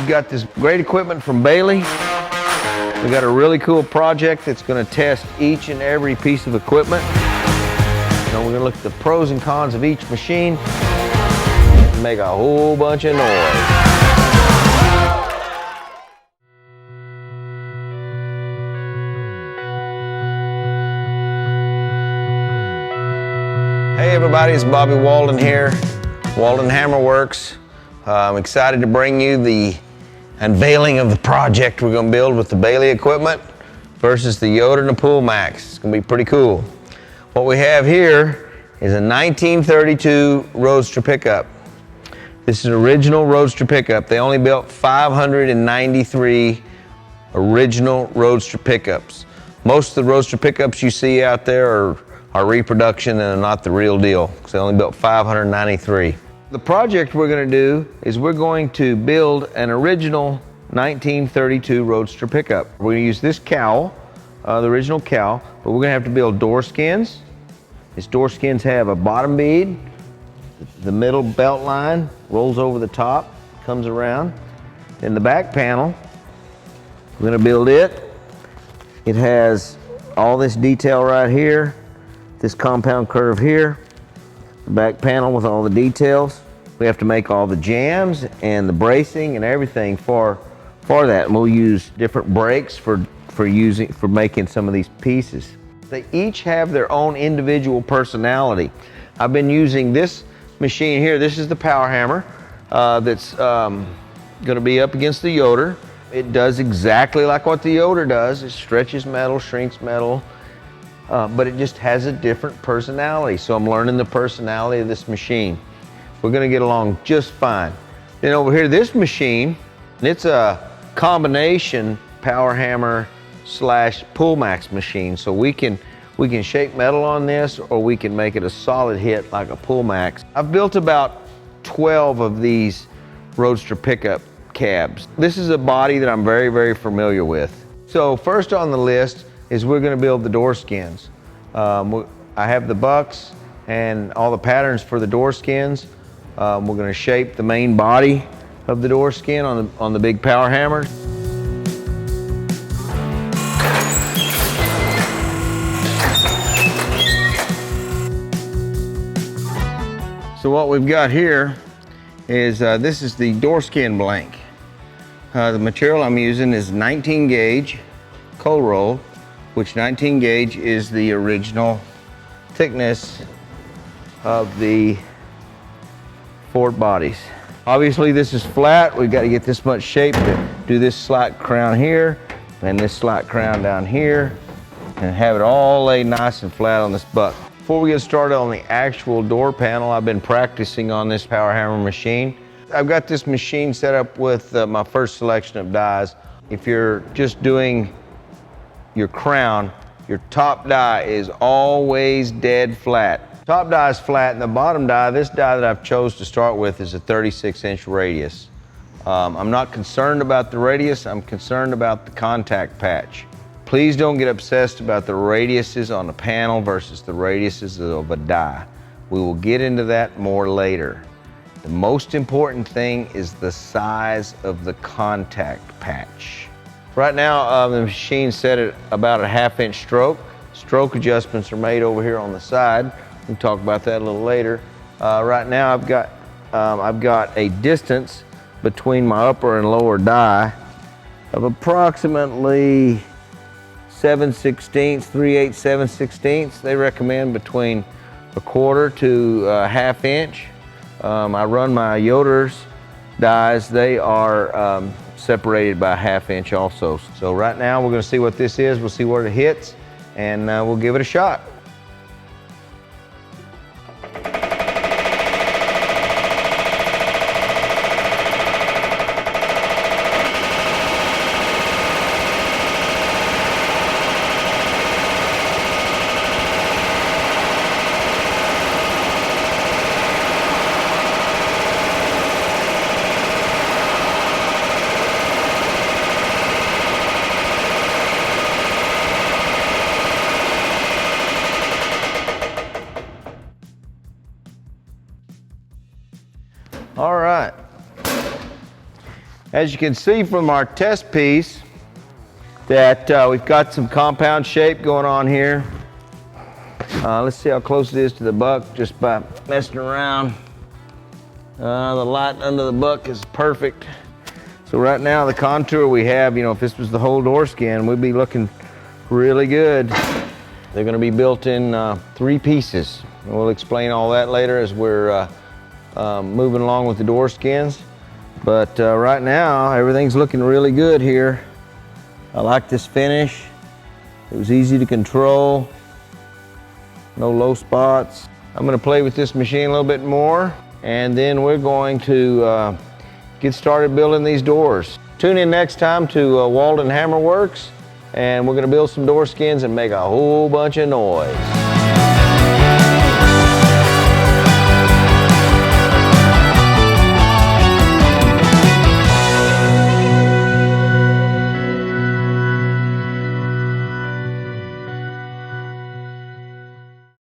We've got this great equipment from Baileigh. We've got a really cool project that's going to test each and every piece of equipment. We're going to look at the pros and cons of each machine and make a whole bunch of noise. Hey everybody, it's Bobby Walden here, Walden Hammer Works. I'm excited to bring you the unveiling of the project we're going to build with the Baileigh equipment versus the Yoder and the Pool Max. It's going to be pretty cool. What we have here is a 1932 Roadster pickup. This is an original Roadster pickup. They only built 593 original Roadster pickups. Most of the Roadster pickups you see out there are reproduction and are not the real deal, because they only built 593. The project we're going to do is we're going to build an original 1932 Roadster pickup. We're going to use this cowl, the original cowl, but we're going to have to build door skins. These door skins have a bottom bead, the middle belt line rolls over the top, comes around. Then the back panel, we're going to build it. It has all this detail right here, this compound curve here, the back panel with all the details. We have to make all the jams and the bracing and everything for that. And we'll use different brakes for making some of these pieces. They each have their own individual personality. I've been using this machine here. This is the power hammer that's going to be up against the Yoder. It does exactly like what the Yoder does. It stretches metal, shrinks metal, but it just has a different personality. So I'm learning the personality of this machine. We're going to get along just fine. Then over here, this machine, it's a combination power hammer / Pool Max machine. So we can shape metal on this, or we can make it a solid hit like a Pool Max. I've built about 12 of these Roadster pickup cabs. This is a body that I'm very, very familiar with. So first on the list is we're going to build the door skins. I have the bucks and all the patterns for the door skins. We're going to shape the main body of the door skin on the big power hammer. So what we've got here is this is the door skin blank. The material I'm using is 19 gauge cold roll, which 19 gauge is the original thickness of the Ford bodies. Obviously this is flat. We've got to get this much shape to do this slight crown here and this slight crown down here and have it all laid nice and flat on this buck. Before we get started on the actual door panel, I've been practicing on this power hammer machine. I've got this machine set up with my first selection of dies. If you're just doing your crown, your top die is always dead flat. Top die is flat, and the bottom die, this die that I've chose to start with, is a 36-inch radius. I'm not concerned about the radius, I'm concerned about the contact patch. Please don't get obsessed about the radiuses on the panel versus the radiuses of a die. We will get into that more later. The most important thing is the size of the contact patch. Right now, the machine's set at about a 1/2 inch stroke. Stroke adjustments are made over here on the side. We can talk about that a little later. Right now, I've got a distance between my upper and lower die of approximately 7/16, 3/8, 7/16. They recommend between 1/4 to 1/2 inch. I run my Yoder's dies. They are separated by 1/2 inch also. So right now we're going to see what this is. We'll see where it hits, and we'll give it a shot. All right. As you can see from our test piece that we've got some compound shape going on here. Let's see how close it is to the buck just by messing around. The light under the buck is perfect. So right now the contour we have, if this was the whole door skin, we'd be looking really good. They're going to be built in 3 pieces. And we'll explain all that later as we're moving along with the door skins. But right now everything's looking really good here. I like this finish. It was easy to control. No low spots. I'm going to play with this machine a little bit more, and then we're going to get started building these doors. Tune in next time to Walden Hammer Works, and we're going to build some door skins and make a whole bunch of noise.